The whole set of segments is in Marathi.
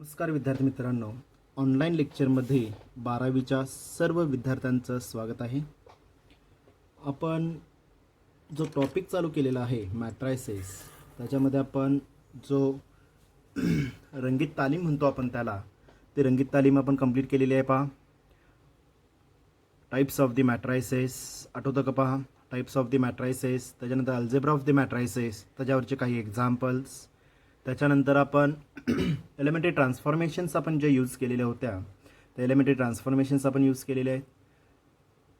नमस्कार विद्यार्थी मित्रांनो, ऑनलाईन लेक्चरमध्ये 12वीच्या सर्व विद्यार्थ्यांचं स्वागत आहे. आपण जो टॉपिक चालू केलेला आहे मॅट्रायसेस, त्याच्यामध्ये आपण जो रंगीत तालीम म्हणतो आपण त्याला, ते रंगीत तालीम आपण कंप्लीट केलेली आहे. पहा, टाइप्स ऑफ द मॅट्रायसेस आठवतं का? पहा, टाइप्स ऑफ द मॅट्रायसेस, त्याच्यानंतर अल्जेब्रा ऑफ द मॅट्रायसेस, त्याच्यावरचे काही एक्झाम्पल्स. त्याच्यानंतर आपण एलिमेंटरी ट्रान्सफॉर्मेशन्स आपण जे यूज केलेल्या होत्या, त्या एलिमेंटरी ट्रान्सफॉर्मेशन्स आपण यूज केलेले आहेत.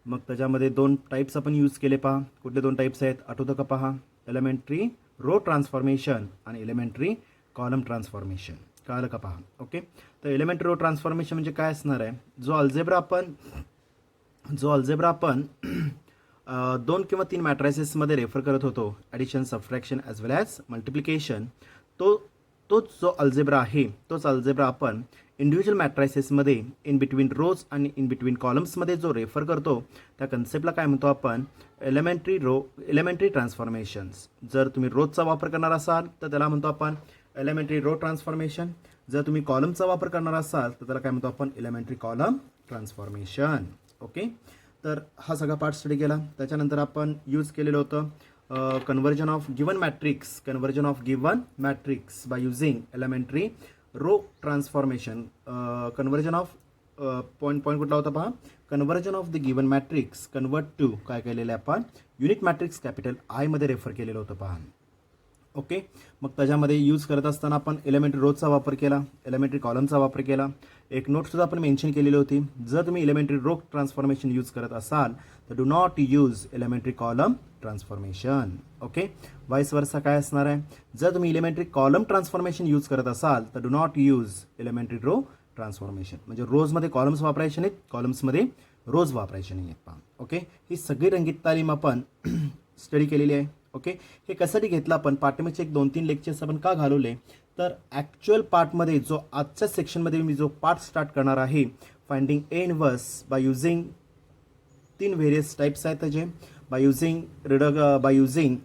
मग त्याच्यामध्ये दोन टाईप्स आपण यूज केले. पहा, कुठले दोन टाईप्स आहेत आठवतं का? पहा, एलिमेंटरी रो ट्रान्सफॉर्मेशन आणि एलिमेंटरी कॉलम ट्रान्सफॉर्मेशन. कळलं का? पहा, ओके. तर एलिमेंटरी रो ट्रान्सफॉर्मेशन म्हणजे काय असणार आहे? जो अल्जेब्रा आपण 2 किंवा 3 मॅट्रायसेसमध्ये रेफर करत होतो, ॲडिशन, सबट्रॅक्शन ॲज वेल ॲज मल्टिप्लिकेशन, तोच जो अल्जेब्रा आहे, तोच अल्जेब्रा आपण इंडिव्हिज्युअल मॅट्रायसेसमध्ये इन बिटवीन रोज आणि इन बिटवीन कॉलम्समध्ये जो रेफर करतो, त्या कन्सेप्टला काय म्हणतो आपण? एलिमेंटरी ट्रान्सफॉर्मेशन्स. जर तुम्ही रोजचा वापर करणार असाल तर त्याला म्हणतो आपण एलिमेंटरी रो ट्रान्सफॉर्मेशन. जर तुम्ही कॉलमचा वापर करणार असाल तर त्याला काय म्हणतो आपण? Elementary column transformation. ओके. तर हा सगळा पार्ट स्टडी केला. त्याच्यानंतर आपण यूज केलेलं होतं conversion of given matrix by using elementary row transformation. Conversion of point कुठला होता? पहा, conversion of the given matrix convert to काय केलेलं आपण? युनिट मॅट्रिक्स कॅपिटल आय मध्ये रेफर केलेलं होतं. पहा, ओके. मग त्याच्यामध्ये यूज करत असताना आपण एलिमेंटरी रोजचा वापर केला, एलिमेंटरी कॉलमचा वापर केला. एक नोटसुद्धा आपण मेन्शन केलेली होती, जर तुम्ही एलिमेंटरी रो ट्रान्सफॉर्मेशन यूज करत असाल तर do not use elementary column transformation. Okay. Vice versa काय असणार आहे? जर तुम्ही एलिमेंटरी कॉलम ट्रान्सफॉर्मेशन यूज करत असाल तर do not use elementary row transformation. म्हणजे रोजमध्ये कॉलम्स वापरायचे नाहीत, कॉलम्समध्ये रोज वापरायचे नाही आहेत. पहा, ओके. ही सगळी रंगीत तालीम आपण स्टडी केलेली आहे. ओके. हे कशासाठी घेतलं आपण? पाठीमागचे एक 2-3 लेक्चर्स आपण का घालवले? तर ॲक्च्युअल पार्टमध्ये जो आजच्या सेक्शनमध्ये मी जो पार्ट स्टार्ट करणार आहे, finding A inverse by using 3 various types आहेत त्याचे. बाय युझिंग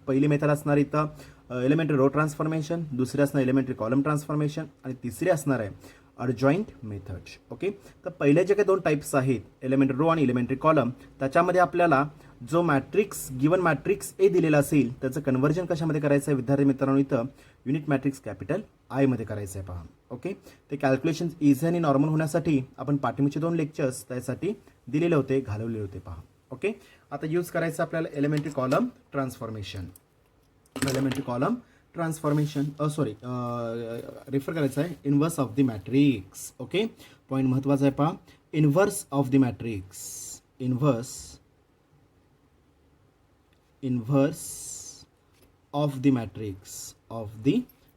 पहिली मेथड असणार इथं एलिमेंटरी रो ट्रान्सफॉर्मेशन, दुसरी असणार एलिमेंटरी कॉलम ट्रान्सफॉर्मेशन आणि तिसरी असणार आहे अडजॉईंट मेथड. ओके. तर पहिले जे काही 2 टाईप्स आहेत, एलिमेंटरी रो आणि एलिमेंटरी कॉलम, त्याच्यामध्ये आपल्याला जो मॅट्रिक्स गिवन मॅट्रिक्स ए दिलेला असेल त्याचं कन्व्हर्जन कशामध्ये करायचं आहे विद्यार्थी मित्रांनो? इथं युनिट मॅट्रिक्स कॅपिटल आय मध्ये करायचं आहे. पहा, ओके. ते कॅल्क्युलेशन इझी आणि नॉर्मल होण्यासाठी आपण पाठीमागचे 2 लेक्चर्स त्यासाठी दिलेले होते, घालवले होते. पहा, ओके. आता यूज करायचं आपल्याला elementary column transformation. Elementary column transformation refer करायचं आहे inverse of the matrix. Okay. Point महत्त्वाचा आहे. पहा, inverse of the matrix, inverse of the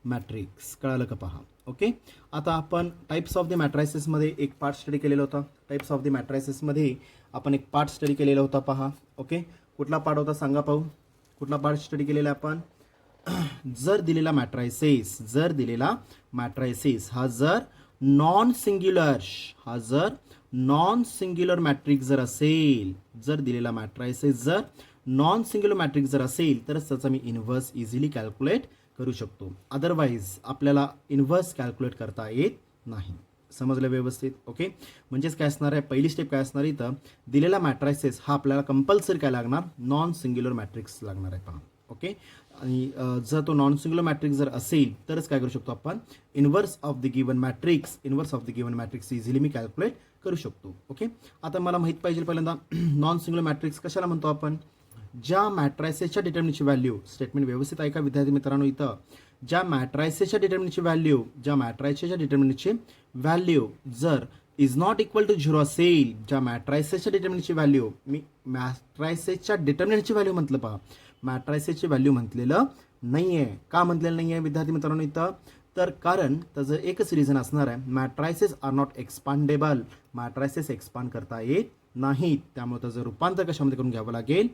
matrix. कळालं का? पहा, ओके. आता आपण टाइप्स ऑफ द मॅट्रायसेसमध्ये एक पार्ट स्टडी केलेला होता. टाइप्स ऑफ द मॅट्रायसेसमध्ये आपण एक पार्ट स्टडी केलेला होता. पहा, ओके. कुठला पार्ट होता सांगा पाहू? कुठला पार्ट स्टडी केलेला आपण? जर दिलेला मॅट्रायसेस हा जर नॉन सिंग्युलर मॅट्रिक्स जर असेल, जर दिलेला मॅट्रायसेस जर नॉन सिंग्युलर मॅट्रिक्स जर असेल तरच त्याचा मी इन्व्हर्स इझिली कॅल्क्युलेट करू शकतो. अदरवाईज आपल्याला इन्व्हर्स कॅल्क्युलेट करता येत नाही. समजलं व्यवस्थित? ओके. म्हणजेच काय असणार आहे? पहिली स्टेप काय असणार? इथं दिलेला मॅट्रायसेस हा आपल्याला कंपल्सरी काय लागणार? नॉन सिंग्युलर मॅट्रिक्स लागणार आहे. पहा, ओके. आणि जर तो नॉन सिंग्युलर मॅट्रिक्स जर असेल तरच काय करू शकतो आपण? Inverse of the given matrix easily me calculate करू शकतो. ओके. आता मला माहीत पाहिजे पहिल्यांदा नॉन सिंग्युलर मॅट्रिक्स कशाला म्हणतो आपण? ज्या मॅट्रायसेसच्या डिटर्मिनंटची व्हॅल्यू, स्टेटमेंट व्यवस्थित ऐका विद्यार्थी मित्रांनो, इथं ज्या मॅट्रायसेसच्या डिटर्मिनंटची व्हॅल्यू जर इज नॉट इक्वल टू 0 असेल, ज्या मॅट्रायसेसच्या डिटर्मिनंटची व्हॅल्यू, मी मॅट्रायसेसच्या डिटर्मिनंटची व्हॅल्यू म्हटलं. पहा, मॅट्रायसेसची व्हॅल्यू म्हटलेलं नाही आहे. का म्हटलेलं नाही आहे विद्यार्थी मित्रांनो इथं? तर कारण त्याचं एकच रिझन असणार आहे, matrices are not expandable. Matrices expand करता येत नाहीत. त्यामुळे त्याचं रूपांतर कशामध्ये करून घ्यावं लागेल?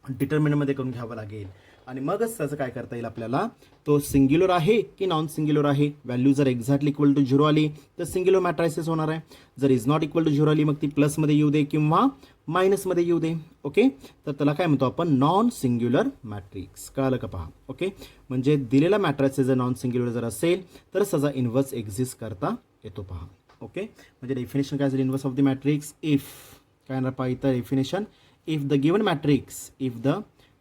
डिटर्मिनंटमध्ये करून घ्यावं लागेल. आणि मगच त्याचं काय करता येईल आपल्याला, तो सिंग्युलर आहे की नॉन सिंग्युलर आहे. व्हॅल्यू जर एक्झॅक्टली इक्वल टू 0 आली तर सिंग्युलर मॅट्रायसिस होणार आहे. जर इज नॉट इक्वल टू 0 आली मग ती प्लसमध्ये येऊ दे किंवा मायनसमध्ये येऊ दे. ओके, तर त्याला काय म्हणतो आपण, नॉन सिंग्युलर मॅट्रिक्स. कळालं का पहा. ओके, म्हणजे दिलेला मॅट्रायसिस जर नॉन सिंग्युलर जर असेल तरच त्याचा इन्व्हर्स एक्झिस्ट करता येतो पहा. ओके, म्हणजे डेफिनेशन काय झाली inverse of the matrix. If काय येणार पहा इथं definition, if the given matrix, if the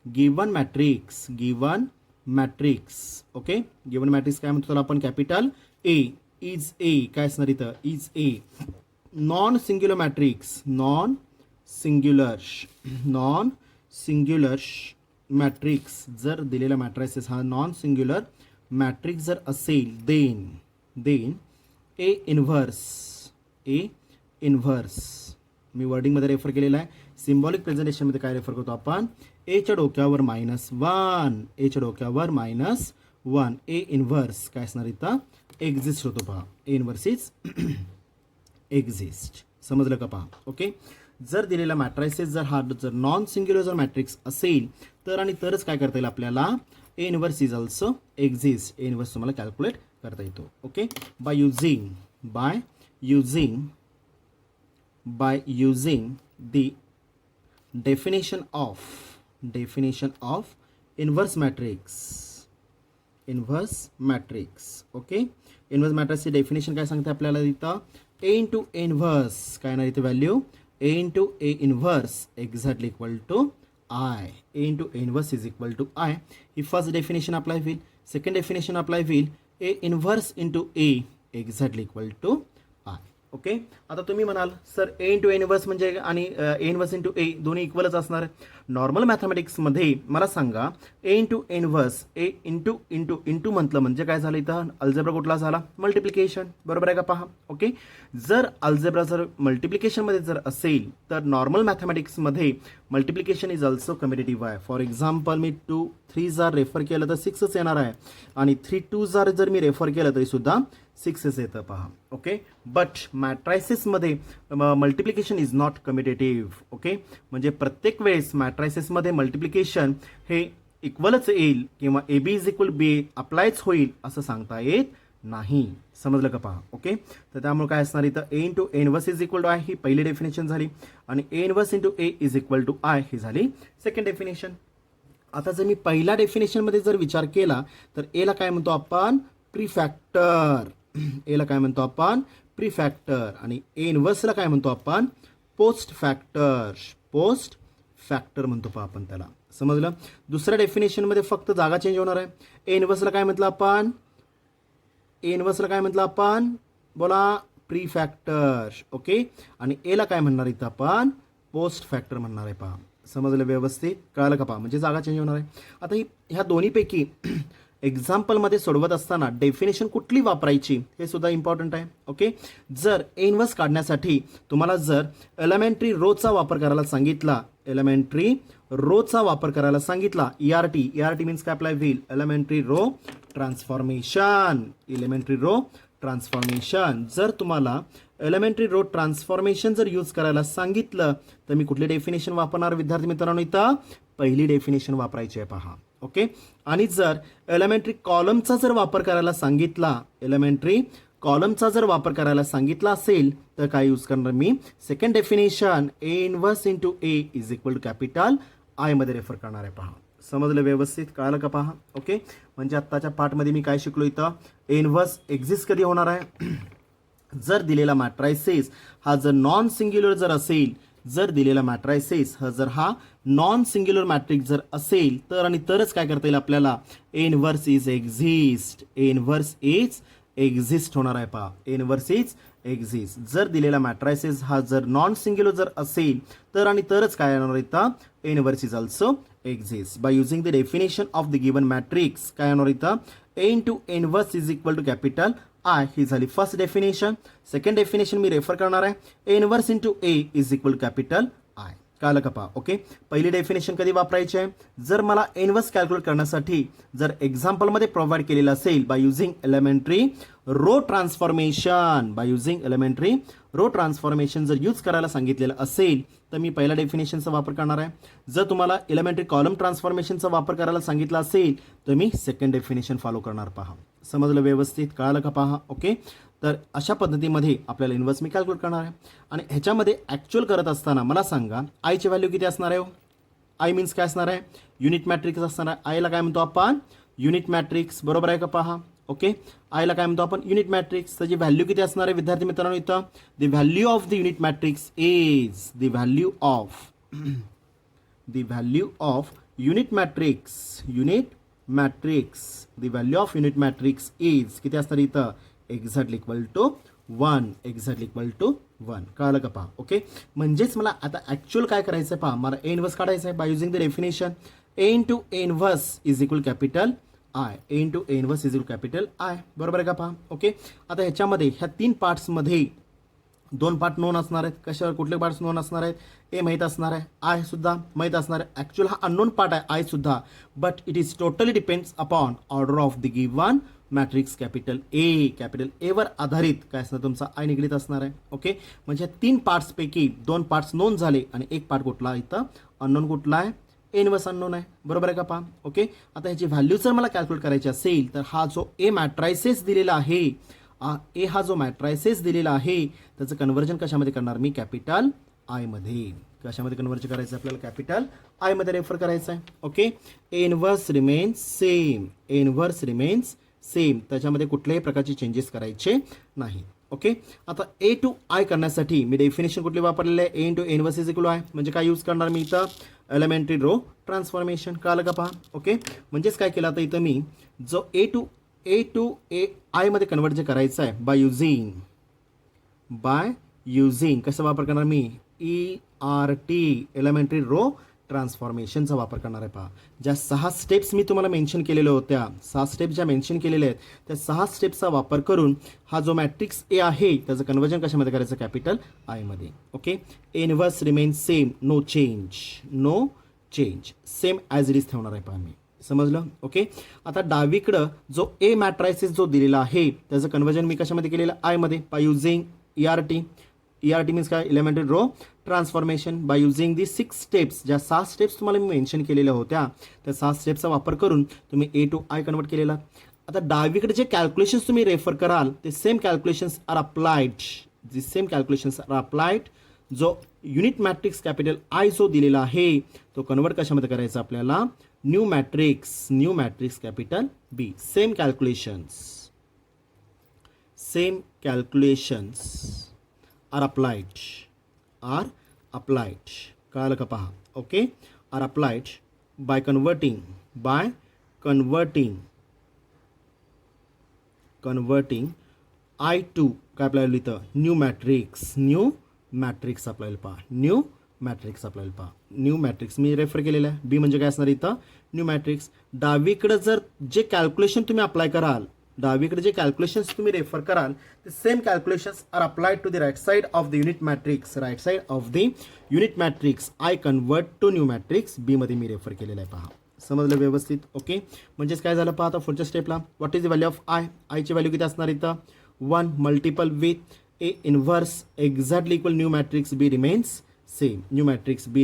given matrix, given matrix, okay, given matrix काय म्हणतो त्याला आपण, कॅपिटल ए, इज ए, काय असणार इथं, is a non singular matrix, non singular matrix जर दिलेला मॅट्रायसिस हा नॉन सिंग्युलर मॅट्रिक्स जर असेल, देन ए इन्व्हर्स, मी वर्डिंगमध्ये रेफर केलेला आहे. सिम्बॉलिक प्रेझेंटेशनमध्ये काय रेफर करतो आपण, एच्या डोक्यावर -1, एच्या डोक्यावर -1, ए इन्व्हर्स काय असणार इथं, एक्झिस्ट होतो पहा. ए इन्व्हर्स इज एक्झिस्ट. समजलं का पहा. ओके, जर दिलेला मॅट्रायसिस जर नॉन सिंग्युलर जर मॅट्रिक्स असेल तर आणि तरच काय करता येईल आपल्याला, A inverse is also exist. A inverse तुम्हाला कॅल्क्युलेट करता येतो. Okay, by using the definition of inverse matrix. Okay, inverse मॅट्रिक्सची डेफिनेशन काय सांगते आपल्याला इथं, ए इंटू ए इन्व्हर्स काय ना इथे value, A into A inverse exactly equal to I. A into A inverse is equal to I. ही फर्स्ट डेफिनेशन अप्लाय होईल. सेकंड डेफिनेशन अप्लाय होईल, A inverse into A exactly equal to I. Okay, आता तुम्ही म्हणाल sir A into A inverse म्हणजे आणि ए इन्व्हर्स इंटू ए दोन्ही इक्वलच असणार आहे. नॉर्मल मॅथमॅटिक्समध्ये मला सांगा, ए into A inverse, A into into into म्हटलं म्हणजे काय झालं इथं, अल्जेब्रा कुठला झाला, मल्टिप्लिकेशन. बरोबर आहे का पहा. ओके, जर अल्जेब्रा जर मल्टिप्लिकेशनमध्ये जर असेल तर नॉर्मल मॅथमॅटिक्समध्ये मल्टिप्लिकेशन इज ऑल्सो कम्युटेटिव्ह आहे. फॉर एक्झाम्पल मी 2 3 जर रेफर केलं तर 6च येणार आहे आणि 3 2 जर मी रेफर केलं तरी सुद्धा 6च येतं पहा. ओके, बट मॅट्रायसिसमध्ये multiplication is not commutative. Okay, म्हणजे प्रत्येक वेळेस मॅट्रायसिसमध्ये मल्टिप्लिकेशन हे इक्वलच येईल किंवा ए बी इज इक्वल बी अप्लायच होईल असं सांगता येत नाही. समजलं का पहा. ओके, तर त्यामुळे काय असणार इथं, A into A inverse is equal to I ही पहिली डेफिनेशन झाली आणि A inverse into A is equal to I ही झाली सेकंड डेफिनेशन. आता जर मी पहिल्या डेफिनेशनमध्ये जर विचार केला तर एला काय म्हणतो आपण, प्रीफॅक्टर. एला काय म्हणतो आपण, प्रीफॅक्टर. आणि ए इन्व्हर्सला काय म्हणतो आपण, पोस्ट फॅक्टर म्हणतो पहा आपण त्याला. समजलं. दुसऱ्या डेफिनेशनमध्ये फक्त जागा चेंज होणार आहे. ए इन्व्हर्सला काय म्हटलं आपण, बोला, प्रीफॅक्टर. ओके, आणि एला काय म्हणणार इथं आपण, पोस्ट फॅक्टर म्हणणार आहे पहा. समजलं व्यवस्थित, कळालं का पहा. म्हणजे जागा चेंज होणार आहे. आता ह्या दोन्हीपैकी एक्झाम्पलमध्ये सोडवत असताना डेफिनेशन कुठली वापरायची हे सुद्धा इम्पॉर्टंट आहे. ओके, जर ए इन्व्हर्स काढण्यासाठी तुम्हाला जर एलिमेंटरी रोचा वापर करायला सांगितला, ERT मीन्स काय अप्लाय होईल, एलिमेंटरी रो ट्रान्सफॉर्मेशन. जर तुम्हाला एलिमेंटरी रो ट्रान्सफॉर्मेशन जर यूज करायला सांगितलं तर मी कुठली डेफिनेशन वापरणार विद्यार्थी मित्रांनो, इथं पहिली डेफिनेशन वापरायची आहे पहा. ओके, आणि जर एलिमेंटरी कॉलमचा जर वापर करायला सांगितला असेल तर काय यूज करणार मी, second definition, A inverse into A is equal to capital I मध्ये रेफर करणार आहे पहा. समजलं व्यवस्थित, कळालं का पहा. ओके, म्हणजे आत्ताच्या पार्टमध्ये मी काय शिकलो इथं, ए इन्व्हर्स एक्झिस्ट कधी होणार आहे, जर दिलेला मॅट्रायसिस हा जर नॉन सिंग्युलर जर असेल, हा नॉन सिंग्युलर मॅट्रिक्स जर असेल तर आणि तरच काय करता येईल आपल्याला, ए इन्व्हर्स इज एक्झिस्ट होणार आहे पहा. ए इन्व्हर्स इज एक्झिस्ट. जर दिलेला मॅट्रायसिस हा जर नॉन सिंग्युलर जर असेल तर आणि तरच काय येणार इथं, A inverse is also exist. By using the definition of the given matrix काय येणार इथं, A into A inverse is equal to capital I ही झाली फर्स्ट डेफिनेशन. सेकंड डेफिनेशन मी रेफर करणार आहे, A inverse into A is equal to capital I. कळलं का पहा. ओके, पहिली डेफिनेशन कधी वापरायची आहे, जर मला इनव्हर्स कॅल्क्युलेट करण्यासाठी जर एक्झाम्पलमध्ये प्रोव्हाइड केलेलं असेल by using elementary row transformation, by using elementary row transformation जर यूज करायला सांगितलेलं असेल तर मी पहिल्या डेफिनेशनचा वापर करणार आहे. जर तुम्हाला एलिमेंटरी कॉलम ट्रान्सफॉर्मेशनचा वापर करायला सांगितलं असेल तर मी सेकंड डेफिनेशन फॉलो करणार. पहा, समजलं व्यवस्थित, कळालं का पहा. ओके, तर अशा पद्धतीमध्ये आपल्याला इन्व्हर्स मी कॅल्क्युलेट करणार आहे आणि ह्याच्यामध्ये ॲक्च्युअल करत असताना मला सांगा आयची व्हॅल्यू किती असणार आहे. आय मीन्स काय असणार आहे, युनिट मॅट्रिक्स असणार आहे. आयला काय म्हणतो आपण, युनिट मॅट्रिक्स, बरोबर आहे का पहा. ओके, आयला काय म्हणतो आपण, युनिट मॅट्रिक्स. त्याची व्हॅल्यू किती असणार आहे विद्यार्थी मित्रांनो, इथं the value of the unit matrix is the value of unit matrix, the value of unit matrix is किती असणार इथं, एक्झॅक्टली इक्वल टू 1. कळलं का पहा. ओके, म्हणजेच मला आता ॲक्च्युअल काय करायचं आहे पहा, मला ए इनव्हर्स काढायचं आहे bye using the definition A into A inverse is equal capital I, A into A inverse is equal capital I, बरोबर आहे का पहा. ओके, आता ह्याच्यामध्ये ह्या 3 पार्ट्समध्ये 2 पार्ट नोन असणार आहेत. कशावर, कुठले पार्ट्स नोन असणार आहेत, ए माहीत असणार आहे, आय सुद्धा माहीत असणार आहे. ॲक्च्युअल हा अननोन पार्ट आहे आय सुद्धा, but it is totally depends upon order of the given matrix capital ever आधारित काय असणार तुमचा आय निगडीत असणार आहे. ओके, म्हणजे 3 पार्ट्सपैकी 2 पार्ट्स नोन झाले आणि 1 पार्ट कुठला इथं अननोन कुठला आहे, इनव्हर्स अननोन आहे, बरोबर आहे का पहा. ओके, आता ह्याची व्हॅल्यू जर मला कॅल्क्युलेट करायची असेल तर हा जो ए मॅट्रायसेस दिलेला आहे, हा जो मॅट्रायसेस दिलेला आहे त्याचं कन्व्हर्जन कशामध्ये करणार मी, कॅपिटल आयमध्ये. कशामध्ये कन्व्हर्जन करायचं आपल्याला, कॅपिटल आयमध्ये रेफर करायचं आहे. Okay, A inverse remains same, त्याच्यामध्ये कुठल्याही प्रकारचे चेंजेस करायचे नाही. ओके, आता ए टू आय करण्यासाठी मी डेफिनेशन कुठली वापरलेलं आहे, A into A inverse is equal I, म्हणजे काय यूज करणार मी इथं, एलिमेंटरी रो ट्रान्सफॉर्मेशन. कळलं का पहा. ओके, म्हणजेच काय केलं आता इथं मी जो ए टू ए आयमध्ये कन्वर्ट जे करायचं आहे बाय युझिंग कसं वापर करणार मी, ERT एलिमेंटरी रो ट्रान्सफॉर्मेशनचा वापर करणार आहे. पहा, ज्या 6 स्टेप्स मी तुम्हाला मेन्शन केलेल्या होत्या, 6 स्टेप्स ज्या मेन्शन केलेल्या आहेत त्या 6 स्टेप्सचा वापर करून हा जो मॅट्रिक्स ए आहे त्याचं कन्वर्जन कशामध्ये करायचं, कॅपिटल आयमध्ये. Okay, inverse remains same, no change, same as it is ठेवणार आहे. पहा मी, समजलं. ओके, आता डावीकडं जो ए मॅट्रायसिस जो दिलेला आहे त्याचं कन्वर्जन मी कशामध्ये केलेलं, आयमध्ये, बाय युझिंग ERT मीन्स काय, elementary row transformation, by using the 6 steps, ज्या 6 स्टेप्स तुम्हाला मी मेन्शन केलेल्या होत्या त्या 6 स्टेप्सचा वापर करून तुम्ही ए टू आय कन्वर्ट केलेला. आता डावीकडे जे कॅल्क्युलेशन्स तुम्ही रेफर कराल ते सेम कॅल्क्युलेशन्स आर अप्लाइड, जो युनिट मॅट्रिक्स कॅपिटल आय जो दिलेला आहे तो कन्वर्ट कशामध्ये करायचा आपल्याला, new matrix capital B. Same calculations are applied, कळलं का पहा. Okay, are applied by converting I to काय आपल्याला इथं न्यू मॅट्रिक्स आपल्याला पहा, न्यू मॅट्रिक्स मी रेफर केलेलं आहे. बी म्हणजे काय असणार इथं, न्यू मॅट्रिक्स. डावीकडे जर जे कॅल्क्युलेशन तुम्ही अप्लाय कराल, डावीकडे जे कॅल्क्युलेशन्स तुम्ही रेफर कराल ते same calculations are applied to the right side of the unit matrix, I convert to new matrix, B मध्ये मी रेफर केलेलं आहे. पहा, समजलं व्यवस्थित. ओके, म्हणजेच काय झालं पहा, आता पुढच्या स्टेपला what is the value of आयची व्हॅल्यू किती असणार इथं, 1 multiple with A inverse exactly equal new matrix B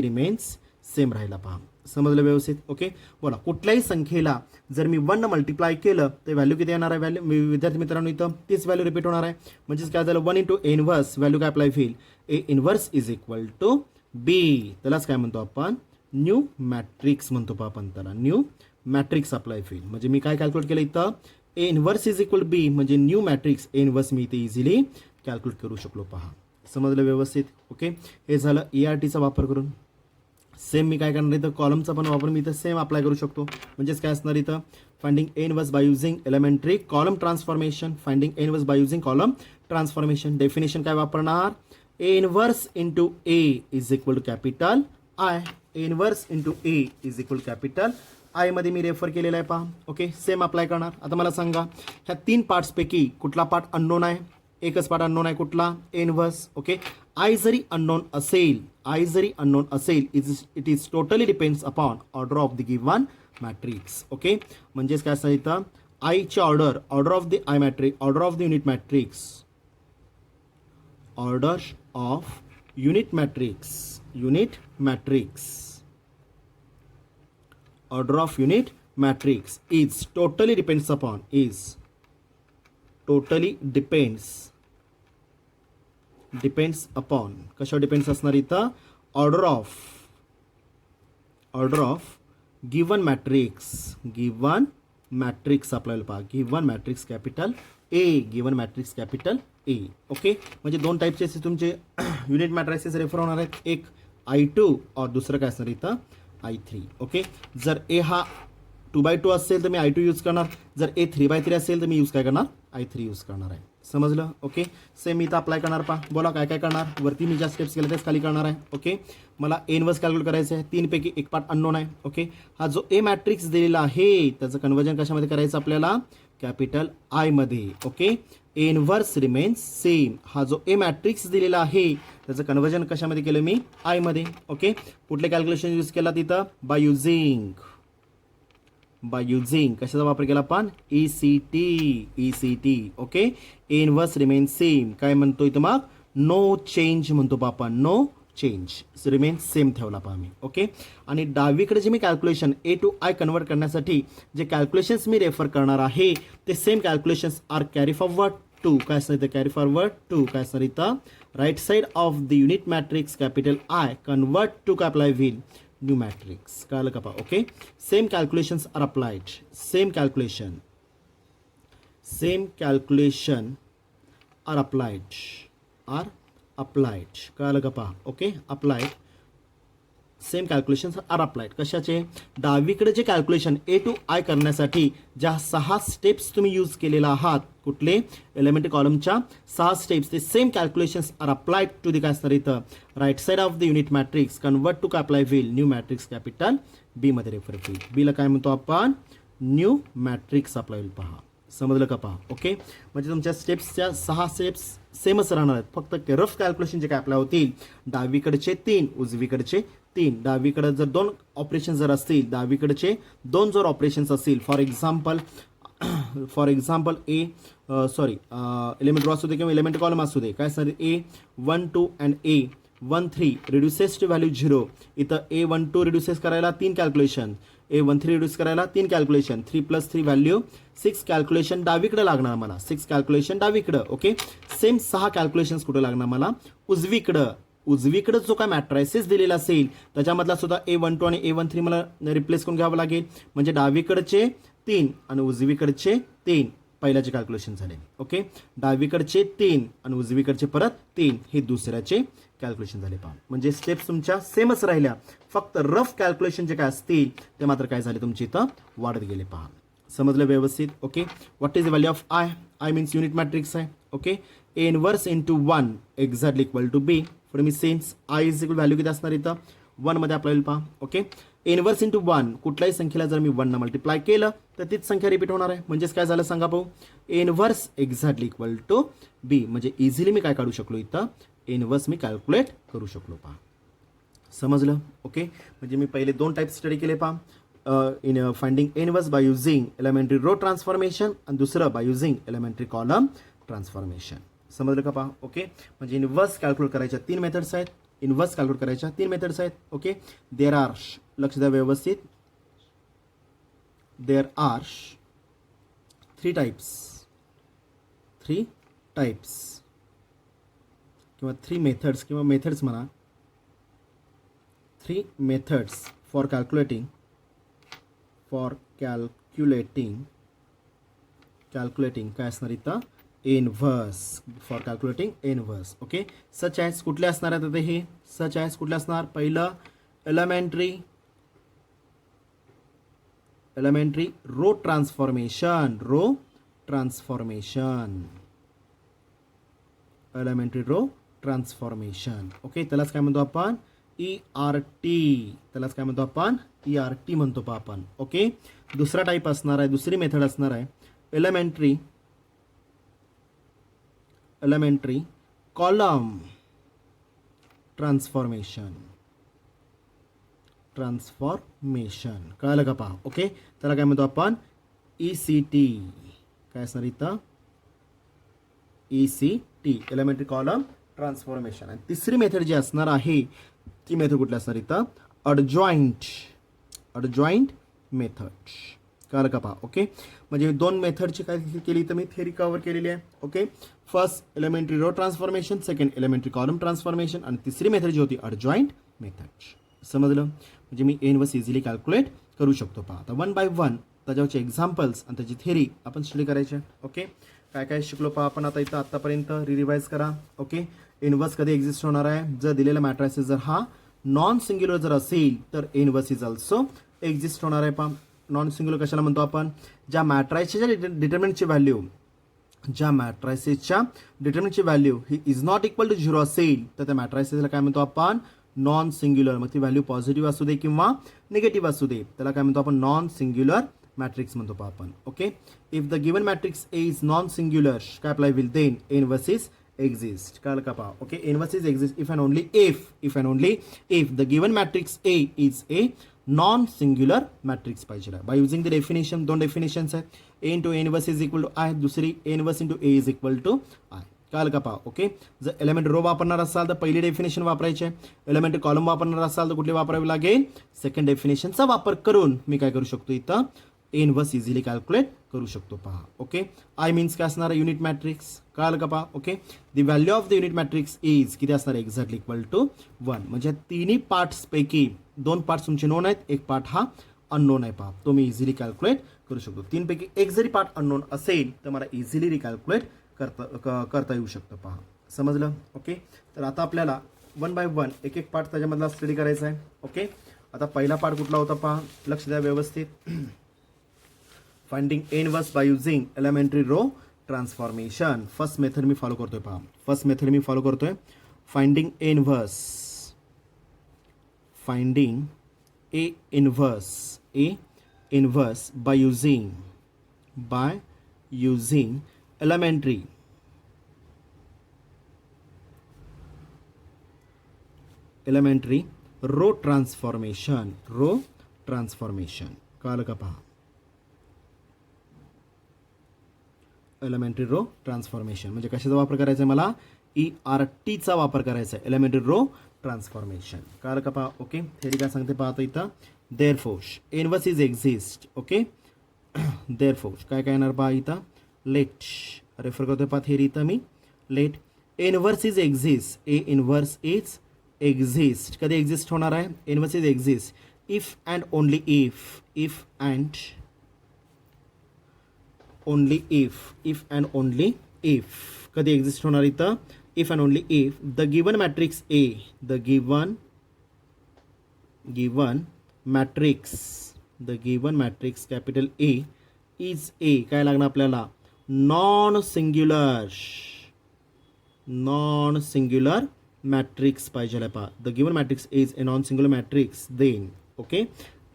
remains same राहिला. पहा, समजलं व्यवस्थित. ओके, बोला, कुठल्याही संख्येला जर मी 1 मल्टिप्लाय केलं तर व्हॅल्यू किती येणार आहे, व्हॅल्यू विद्यार्थी मित्रांनो इथं तीच व्हॅल्यू रिपीट होणार आहे. म्हणजेच काय झालं, 1 इंटू ए इनव्हर्स व्हॅल्यू काय अप्लाय होईल, A inverse is equal to बी, त्यालाच काय म्हणतो आपण, न्यू मॅट्रिक्स म्हणतो. पहा आपण त्याला न्यू मॅट्रिक्स अप्लाय होईल. म्हणजे मी काय कॅल्क्युलेट केलं इथं, ए इनव्हर्स इज इक्वल बी म्हणजे न्यू मॅट्रिक्स ए इनव्हर्स मी इथे इझिली कॅल्क्युलेट करू शकलो. पहा, समजलं व्यवस्थित. ओके, हे झालं ERTचा वापर करून. सेम मी काय करणार इथं, कॉलमचा पण वापर मी इथं सेम अप्लाय करू शकतो. म्हणजेच काय असणार इथं, finding A inverse by using elementary column transformation, definition काय वापरणार, A inverse into A is equal to capital I, आयमध्ये मी रेफर केलेला आहे. पहा, ओके, सेम अप्लाय करणार. आता मला सांगा ह्या 3 पार्ट्सपैकी कुठला पार्ट अननोन आहे, एकच पार्ट अननोन आहे कुठला, इनव्हर्स. ओके, आय जरी अननोन असेल it is totally depends upon order of the given matrix. Okay, म्हणजेच काय असतं इथं, आयची order of the I matrix, order of the unit matrix, order of unit matrix, order of unit matrix is totally depends upon कशावर डिपेंड्स असणार इथं, ऑर्डर ऑफ गिवन मॅट्रिक्स आपल्याला पहा, गिवन मॅट्रिक्स कॅपिटल ए. ओके, म्हणजे दोन टाईपचे असे तुमचे युनिट मॅट्रिक्सेस रेफर होणार आहेत, एक I2 और दुसरं काय असणार इथं I3. ओके, जर ए हा 2/2 असेल तर मी I2 यूज करणार, जर ए 3/3 असेल तर मी यूज काय करणार, I3 यूज करणार आहे. समजलं. ओके, सेम इथं अप्लाय करणार. पहा, बोला काय काय करणार, वरती मी ज्या स्टेप्स केल्या तेच खाली करणार आहे. ओके, मला ए इनव्हर्स कॅल्क्युलेट करायचं आहे, 3 पैकी एक पार्ट अननोन आहे. ओके, हा जो ए मॅट्रिक्स दिलेला आहे त्याचं कन्वर्जन कशामध्ये करायचं आपल्याला, कॅपिटल आय मध्ये. Okay, A inverse remains same, हा जो ए मॅट्रिक्स दिलेला आहे त्याचं कन्वर्जन कशामध्ये केलं मी, आय मध्ये. ओके, कुठले कॅल्क्युलेशन यूज केला तिथं, बाय युझिंग कशाचा वापर केला आपण, ECT. Okay, A inverse remains same, काय म्हणतो इथं मग, नो चेंज म्हणतो आपण, नो चेंज, रिमेन्स सेम ठेवला पहा मी. ओके, आणि डावीकडे जे मी calculation A to I convert करण्यासाठी जे कॅल्क्युलेशन्स मी रेफर करणार आहे ते same calculations are carry forward to, काय असणार इथं, कॅरी फॉरवर्ड टू, काय असणार इथं, right side of the unit matrix capital I convert to काय अप्लाय व्हील, न्यू मॅट्रिक्स. कळलं का पहा. Okay, same calculations are applied, same calculation are applied. कळलं का पहा. Okay, applied, same calculations are applied. कशाचे, डावीकडे जे कॅल्क्युलेशन ए टू आय करण्यासाठी ज्या 6 स्टेप्स तुम्ही यूज केलेला आहात, कुठले, एलिमेंटरी कॉलमच्या 6 स्टेप्स, ते same calculations are applied to the काय असणार इथं, right side of the unit matrix convert to काय apply wheel, new matrix capital B मध्ये रेफर होईल. बीला काय म्हणतो आपण, न्यू मॅट्रिक्स अप्लाय होईल. पहा, समजलं का पहा. ओके, म्हणजे तुमच्या स्टेप्सच्या 6 स्टेप्स सेमच राहणार आहेत, फक्त रफ कॅल्क्युलेशन जे काय अप्लाय होतील, डावीकडचे 3, उजवीकडचे 3. डावीकडे जर 2 ऑपरेशन जर असतील, डावीकडचे 2 जर ऑपरेशन्स असतील, फॉर एक्झाम्पल एलिमेंट रो असू दे किंवा एलिमेंट कॉलम असू दे, काय असणार, A12 and A13 reduces to value 0. इथं A12 रिड्युसेस करायला 3 कॅल्क्युलेशन, A13 रिड्यूस करायला 3 कॅल्क्युलेशन, 3 + 3 व्हॅल्यू 6 कॅल्क्युलेशन डावीकडे लागणार मला, 6 कॅल्क्युलेशन डावीकडं. ओके, सेम 6 कॅल्क्युलेशन्स कुठे लागणार मला, उजवीकडं जो काय मॅट्रायसिस दिलेला असेल त्याच्यामधला सुद्धा A12 आणि A13 मला रिप्लेस करून घ्यावं लागेल. म्हणजे डावीकडचे 3 आणि उजवीकडचे 3 पहिल्याचे कॅल्क्युलेशन झाले. ओके, डावीकडचे 3 आणि उजवीकडचे परत 3 हे दुसऱ्याचे कॅल्क्युलेशन झाले. पहा, म्हणजे स्टेप्स तुमच्या सेमच राहिल्या, फक्त रफ कॅल्क्युलेशन जे काय असतील ते मात्र काय झाले तुमचे इथं वाढत गेले. पहा, समजलं व्यवस्थित. Okay, what is the value of I, I means unit matrix आहे. Okay, A inverse into 1 exactly equal to B. For मी sense I is equal value किती असणार इथं, 1 मध्ये आपल्याला पहा. ओके, इनव्हर्स इंटू 1, कुठल्याही संख्येला जर मी 1 मल्टिप्लाय केलं तर तीच संख्या रिपीट होणार आहे. म्हणजेच काय झालं सांगा पाहू, इनव्हर्स एक्झॅक्टली इक्वल टू बी. म्हणजे इझिली मी काय काढू शकलो इथं, इनव्हर्स मी कॅल्क्युलेट करू शकलो. पहा, समजलं. ओके, म्हणजे मी पहिले 2 टाईप स्टडी केले. पहा, in finding inverse by using elementary row transformation आणि दुसरं by using elementary column transformation. समजलं का पहा. ओके, म्हणजे इनव्हर्स कॅल्क्युलेट करायच्या 3 मेथड्स आहेत, इनव्हर्स कॅल्क्युलेट करायच्या 3 मेथड्स आहेत. ओके, देर आर, लक्ष द्या व्यवस्थित, देर आर 3 टाइप्स किंवा 3 मेथड्स किंवा मेथड्स म्हणा, 3 मेथड्स फॉर कॅल्क्युलेटिंग काय असणार इथं, inverse, for calculating inverse. Okay, such as कुठले असणार आहेत आता हे, सच ॲज कुठले असणार, पहिलं elementary row transformation, elementary row transformation. Okay, त्यालाच काय म्हणतो आपण, ERT, त्यालाच काय म्हणतो आपण, ERT म्हणतो पहा आपण. ओके, दुसरा टाईप असणार आहे, दुसरी मेथड असणार आहे एलिमेंटरी elementary column ट्रान्सफॉर्मेशन कळलं का पहा. ओके, त्याला काय म्हणतो आपण ECT. काय असणार इथं ECT एलिमेंटरी कॉलम ट्रान्सफॉर्मेशन. आणि तिसरी मेथड जी असणार आहे ती मेथड कुठली असणार इथं अडजॉईंट मेथड. कळलं का पहा. ओके, म्हणजे दोन मेथडची काय केली तर मी थेरी कव्हर केलेली आहे. Okay, first elementary row transformation, second elementary column transformation आणि तिसरी मेथड जी होती अडजॉईंट मेथड. समजलं, म्हणजे मी इनवर्स इझिली कॅल्क्युलेट करू शकतो. पहा आता वन बाय वन त्याच्यावरचे एक्झाम्पल्स आणि त्याची थेरी आपण स्टडी करायचे. ओके, काय काय शिकलो पहा आपण आता इथं आत्तापर्यंत रिवाइज करा. ओके, इनवर्स कधी एक्झिस्ट होणार आहे जर दिलेला मॅट्रायसिस जर हा नॉन सिंग्युलर जर असेल तर इनवर्स इज ऑल्सो एक्झिस्ट होणार आहे. पहा नॉन सिंग्युलर कशाला म्हणतो आपण, ज्या मॅट्रायसच्या डिटर्मिनंटची व्हॅल्यू ही इज नॉट इक्वल टू 0 असेल तर त्या मॅट्रायसिसला काय म्हणतो आपण नॉन सिंग्युलर. मग ती व्हॅल्यू पॉझिटिव्ह असू दे किंवा निगेटिव्ह असू दे त्याला काय म्हणतो आपण नॉन सिंग्युलर मॅट्रिक्स म्हणतो पहा आपण. Okay, if the given matrix A is non singular काय apply will then inverse is exist. कळलं का पहा. Okay, inverse is exist if and only if the given matrix A is a non singular matrix पाहिजे. बाय युझिंग द डेफिनेशन, दोन डेफिनेशन्स आहेत. A into A inverse is equal to I, दुसरी A inverse into A is equal to I. कळलं का पहा. ओके, जर एलिमेंट रो वापरणार असाल तर पहिली डेफिनेशन वापरायची आहे. एलिमेंट कॉलम वापरणार असाल तर कुठली वापरावी लागेल सेकंड डेफिनेशनचा वापर करून मी काय करू शकतो इथं इनवर्स इझिली कॅल्क्युलेट करू शकतो. पहा. ओके, आय मीन्स काय असणार आहे युनिट मॅट्रिक्स. कळलं का पहा. Okay, the value of the unit matrix is किती असणार आहे एक्झॅक्टली इक्वल टू 1. म्हणजे तिन्ही पार्ट्स पैकी दोन पार्ट्स तुमचे नोन आहेत, एक पार्ट हा अननोन आहे. पहा तो मी इझिली कॅल्क्युलेट करू शकतो. तीनपैकी एक जरी पार्ट अननोन असेल तर मला इझिली रिकॅल्क्युलेट करता येऊ शकतं. पहा समजलं. ओके, तर आता आपल्याला वन बाय वन एक एक पार्ट त्याच्यामधला स्टडी करायचा आहे. ओके, आता पहिला पार्ट कुठला होता पहा, लक्ष द्या व्यवस्थित. Finding inverse by using elementary row transformation. First method मी फॉलो करतोय. पहा फर्स्ट मेथड मी फॉलो करतोय finding a inverse by using elementary row transformation. कळलं का पहा. एलिमेंटरी रो ट्रान्सफॉर्मेशन म्हणजे कशाचा वापर करायचा आहे मला ERTचा वापर करायचा आहे. Elementary row transformation. कळलं का पहा. ओके, थेरी काय सांगते पाहतो इथं therefore inverse is exist. Okay, therefore काय येणार पहा इथं लेट रेफर करतोय पहा थेरी इथं मी let inverse is exist. A inverse is exist कधी एक्झिस्ट होणार आहे inverse is exist if and only if कधी एक्झिस्ट होणार इथं if and only if the given matrix A the given matrix capital A is a काय लागणार आपल्याला नॉन सिंग्युलर मॅट्रिक्स पाहिजे. पहा the given matrix is a non singular matrix then. Okay,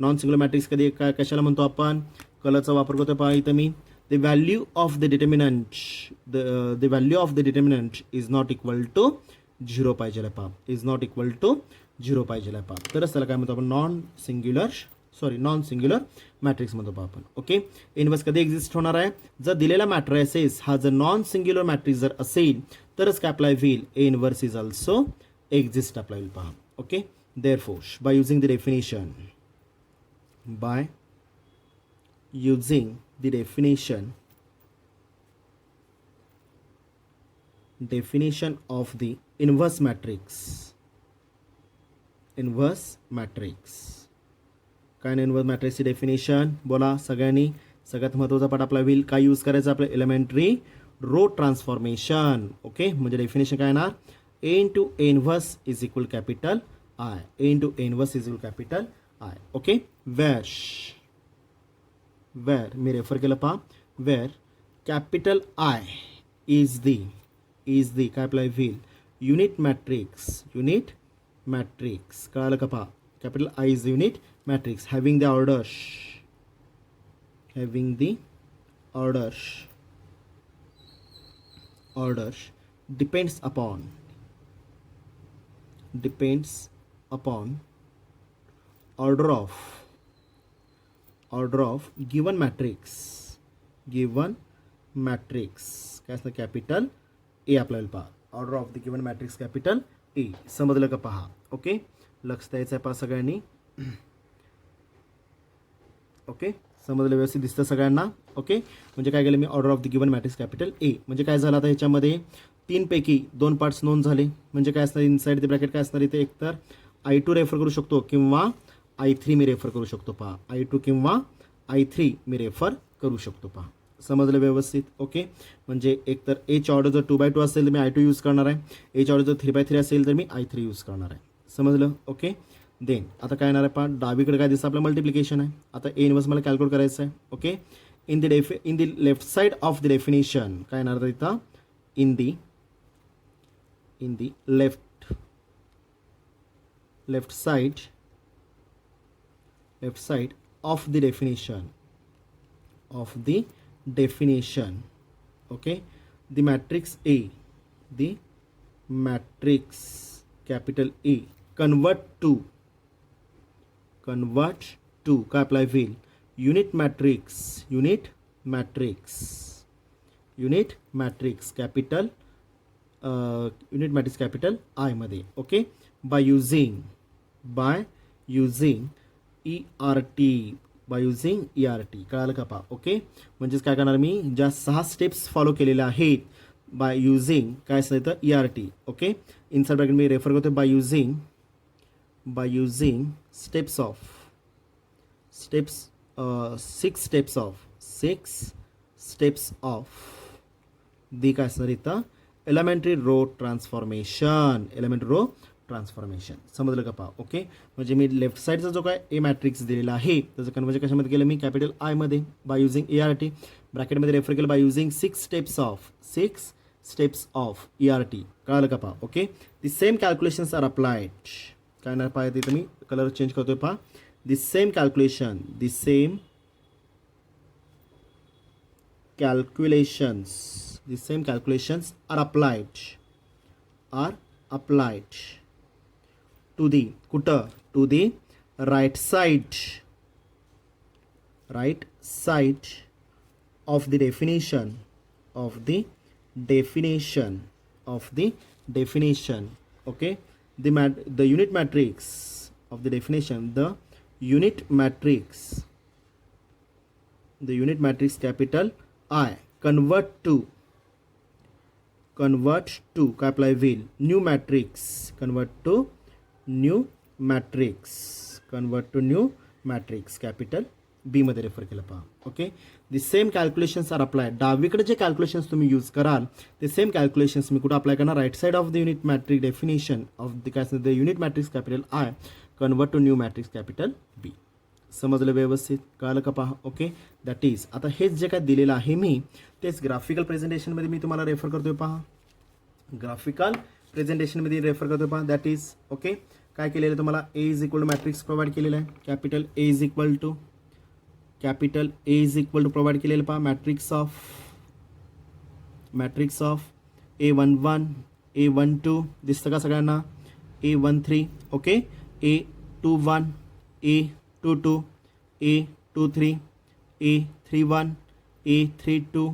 non singular matrix कधी काय कशाला म्हणतो आपण कलरचा वापर करतो. पहा इथं मी the value of the determinant is not equal to 0 पाहिजे. पहा इज नॉट इक्वल टू 0 पाहिजे. पहा तरच त्याला काय म्हणतो आपण नॉन सिंग्युलर मॅट्रिक्स म्हणतो पहा आपण. ओके, इनवर्स कधी एक्झिस्ट होणार आहे जर दिलेला मॅट्रायसिस हा जर नॉन सिंग्युलर मॅट्रिक्स जर असेल तरच काय अप्लाय होईल ए inverse is also exist apply होईल. पहा. Okay, therefore bye using the definition of the inverse matrix काय नाही इनवर्स मॅट्रिक्सची डेफिनेशन बोला सगळ्यांनी. सगळ्यात महत्त्वाचा पार्ट आपला होईल काय यूज करायचं आपलं एलिमेंटरी रो ट्रान्सफॉर्मेशन. ओके, म्हणजे डेफिनेशन काय येणार A into A inverse is equal capital I. Okay, where मी रेफर केलं पहा where capital I is the काय अप्लाय होईल युनिट मॅट्रिक्स. कळालं का पहा capital I is the unit matrix having the orders depends upon order of given matrix काय असतं कॅपिटल ए आपल्याला पहा order of the given matrix capital A. समजलं का पहा. ओके लक्ष द्यायचं आहे पहा सगळ्यांनी. ओके समजलं व्यवस्थित दिसतं सगळ्यांना. ओके म्हणजे काय केलं मी order of the given matrix capital A म्हणजे काय झालं आता ह्याच्यामध्ये 3 पैकी 2 पार्ट्स नोंद झाले म्हणजे काय असणार इनसाइड द ब्रॅकेट काय असणार इथे एकतर I2 रेफर करू शकतो किंवा I3 मी रेफर करू शकतो पहा. I2 किंवा I3 मी रेफर करू शकतो पहा. समजलं व्यवस्थित. ओके म्हणजे एकतर एची ऑर्डर जर 2/2 असेल तर मी I2 यूज करणार आहे. एची ऑर्डर जर 3/3 असेल तर मी I3 यूज करणार आहे. समजलं. ओके देन आता काय येणार आहे पहा डावीकडे काय दिसतं आपलं मल्टिप्लिकेशन आहे. आता ए इनवर्स मला कॅल्क्युलेट करायचं आहे. Okay in the left side of the definition काय येणार तर इथं in the left side of the definition okay the matrix capital A convert to काय अप्लाय होईल unit matrix capital I मध्ये. ओके by using ERT कळालं का पहा. ओके म्हणजेच काय करणार मी ज्या 6 स्टेप्स फॉलो केलेल्या आहेत बाय युझिंग काय असतं इथं ERT. ओके इनसाइड ब्रॅकेट मी रेफर करतो by using steps of 6 steps of the काय असणार इथं एलिमेंटरी रो ट्रान्सफॉर्मेशन समजलं का पहा. ओके म्हणजे मी लेफ्ट साईडचा जो काय ए मॅट्रिक्स दिलेला आहे त्याचं कन्वर्जन कशामध्ये केलं मी कॅपिटल आय मध्ये बाय युझिंग ERT ब्रॅकेटमध्ये रेफर केलं by using 6 steps of ERT कळालं का पहा. Okay the same calculations are applied काय नाही पाहिजे तिथं मी कलर चेंज करतोय पहा. The same calculations are applied to the right side of the definition okay the unit matrix of the definition the unit matrix capital I convert to काय अप्लाय होईल न्यू मॅट्रिक्स कॅपिटल बी मध्ये रेफर केलं पहा. Okay the same calculations are apply डावीकडे जे कॅल्क्युलेशन्स तुम्ही यूज कराल ते सेम कॅल्क्युलेशन्स मी कुठं अप्लाय करणार right side of the unit matrix definition of the unit matrix capital I convert to new matrix capital B. समजलं व्यवस्थित कळालं का पहा. ओके दॅट इज आता हेच जे काय दिलेलं आहे मी तेच ग्राफिकल प्रेझेंटेशनमध्ये मी तुम्हाला रेफर करतोय पहा. दॅट इज ओके काय केलेलं तुम्हाला A is equal to matrix provide केलेलं आहे capital A is equal to provide केलेलं पहा मॅट्रिक्स ऑफ A11 A12 दिसतं का सगळ्यांना A13 okay A21 A22 A23 A31 A32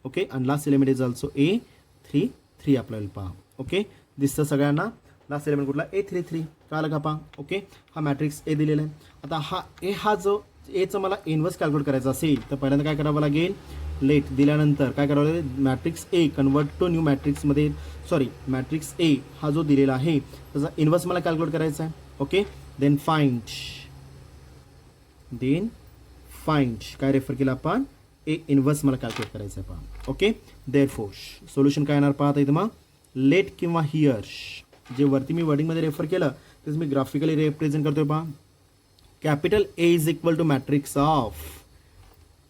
okay आणि last element is also A33 आपल्याला पहा. ओके दिसतं सगळ्यांना लास्ट एलिमेंट कुठला A33 कळालं का पहा. ओके हा मॅट्रिक्स ए दिलेला आहे. आता हा जो एचं मला इनवर्स कॅल्क्युलेट करायचा असेल तर पहिल्यांदा काय करावं लागेल लेट दिल्यानंतर काय करावं लागेल मॅट्रिक्स ए कन्वर्ट टू न्यू मॅट्रिक्समध्ये मॅट्रिक्स ए हा जो दिलेला आहे त्याचा इनवर्स मला कॅल्क्युलेट करायचा आहे. ओके देन फाइंड काय रेफर केलं आपण ए इनवर्स मला कॅल्क्युलेट करायचं आहे पहा. ओके देअरफोर सोल्युशन काय येणार पाहता इथं मग लेट किंवा हियर जे वरती मी वर्डिंगमध्ये रेफर केलं तेच मी ग्राफिकली रिप्रेझेंट करतोय पहा. Capital A is equal to matrix of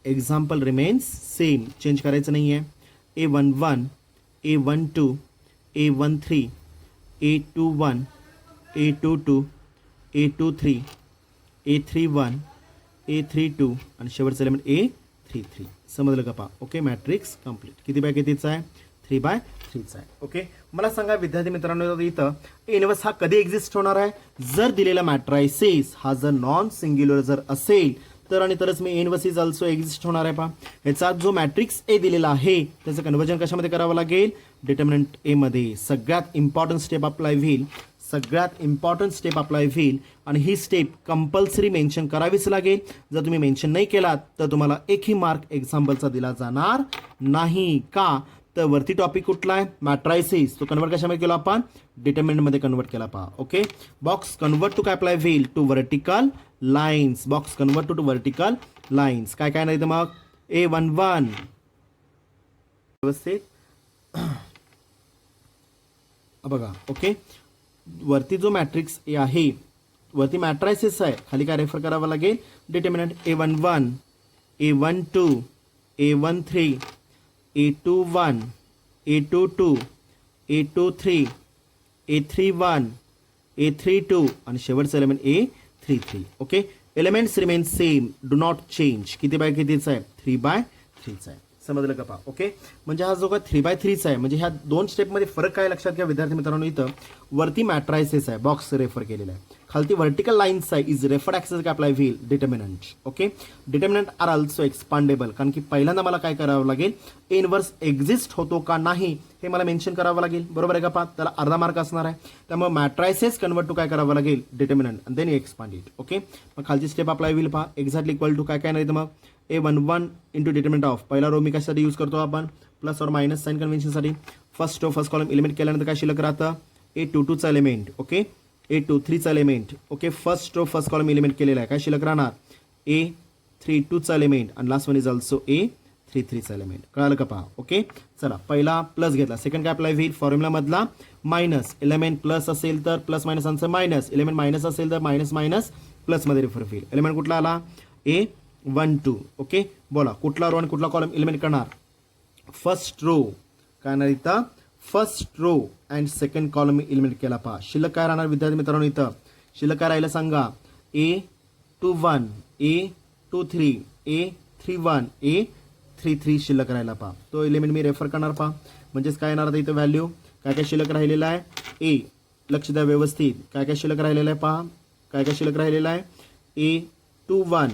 example remains same change करायचं नाही आहे A11 A12 A13 A21 A22 A23 A31 A32 आणि शेवटचं एलिमेंट A33 समजलं का पहा. ओके मॅट्रिक्स कंप्लीट किती बाय कितीचा आहे 3/3चा आहे. ओके, मला सांगा विद्यार्थी मित्रांनो, इथं इनवर्स हा कधी एक्झिस्ट होणार आहे? जर दिलेला मॅट्रायसिस हा जर नॉन सिंग्युलर जर असेल तर आणि तरच मी इनवर्स इज ऑल्सो एक्झिस्ट होणार आहे. पहा, याचा जो मॅट्रिक्स ए दिलेला आहे त्याचं कन्व्हर्जन कशामध्ये करावं लागेल? डिटर्मिनंट ए मध्ये. सगळ्यात इम्पॉर्टंट स्टेप अप्लाय होईल, आणि ही स्टेप कंपल्सरी मेन्शन करावीच लागेल. जर तुम्ही मेन्शन नाही केलात तर तुम्हाला एकही मार्क एक्झाम्पलचा दिला जाणार नाही. का तर वरती टॉपिक कुठला आहे? मॅट्रायसिस. तो कन्वर्ट कशामध्ये केला आपण? डिटर्मिनंटमध्ये कन्वर्ट केला. पहा, ओके, बॉक्स कन्वर्ट टू काय अप्लाय होईल? To vertical lines. Box convert to vertical lines. काय काय नाही तर मग A11 व्यवस्थित बघा. ओके, वरती जो मॅट्रिक्स ए आहे, वरती मॅट्रायसिस आहे, खाली काय रेफर करावं लागेल? Determinant A11, A12, A13, A21, A22, A23, A31, A32 आणि शेवटचं element A33. Okay, elements remain same, do not change. किती बाय कितीचा आहे? 3/3चा आहे. समजलं का? पहा, ओके, म्हणजे हा जो काय 3/3चा आहे, म्हणजे ह्या दोन स्टेपमध्ये फरक काय लक्षात घ्या विद्यार्थी मित्रांनो. इथं वरती मॅट्रायसिस आहे, बॉक्स रेफर केलेला आहे, खालती व्हर्टिकल लाईन्स आहे, इज रेफर्ड ॲक्सेस काय अप्लाय होईल? Determinant. Okay, determinant are also expandable, कारण की पहिल्यांदा मला काय करावं लागेल? इनवर्स एक्झिस्ट होतो का नाही हे मला मेन्शन करावं लागेल. बरोबर आहे का? पहा, त्याला अर्धा मार्क असणार आहे. त्यामुळे मॅट्रायसिस कन्वर्ट टू काय करावं लागेल? डिटर्मिनंट, आणि देन एक्सपांड इट. ओके, मग खालची स्टेप अप्लाय होईल. पहा, एक्झॅक्टली इक्वल टू काय काय नाही तर मग A11 इंटू डिटर्मिनंट ऑफ, पहिला रो मी कशासाठी यूज करतो आपण? प्लस और मायनस साइन कन्व्हेन्शनसाठी. First row first column element केल्यानंतर काय शिल्लक राहतं? A22चा एलिमेंट. ओके, A23चा element. Okay, first row first column element केलेला आहे, काय शिल्लक राहणार? A32चा एलिमेंट, आणि लास्ट वन इज ऑल्सो A33चा एलिमेंट. कळालं का? पहा, ओके, चला, पहिला प्लस घेतला, सेकंड काय अप्लाय होईल? फॉर्म्युला मधला मायनस. एलिमेंट प्लस असेल तर plus minus answer minus, element minus असेल तर मायनस मायनस प्लस मध्ये रेफर होईल. एलिमेंट कुठला आला? A12. ओके, बोला कुठला रो आणि कुठला कॉलम एलिमेंट करणार? First row. काय नाही इथं? First row and second column element केला. पहा, शिल्लक काय राहणार विद्यार्थी मित्रांनो? इथं शिल्लक काय राहिलं सांगा? A21, A23, A31, A33 शिल्लक राहिला. पहा, तो एलिमेंट मी रेफर करणार. पहा, म्हणजेच काय येणार इथं व्हॅल्यू? काय काय शिल्लक राहिलेला आहे? ए, लक्ष द्या व्यवस्थित, काय काय शिल्लक राहिलेलं आहे? पहा, काय काय शिल्लक राहिलेलं आहे? A21,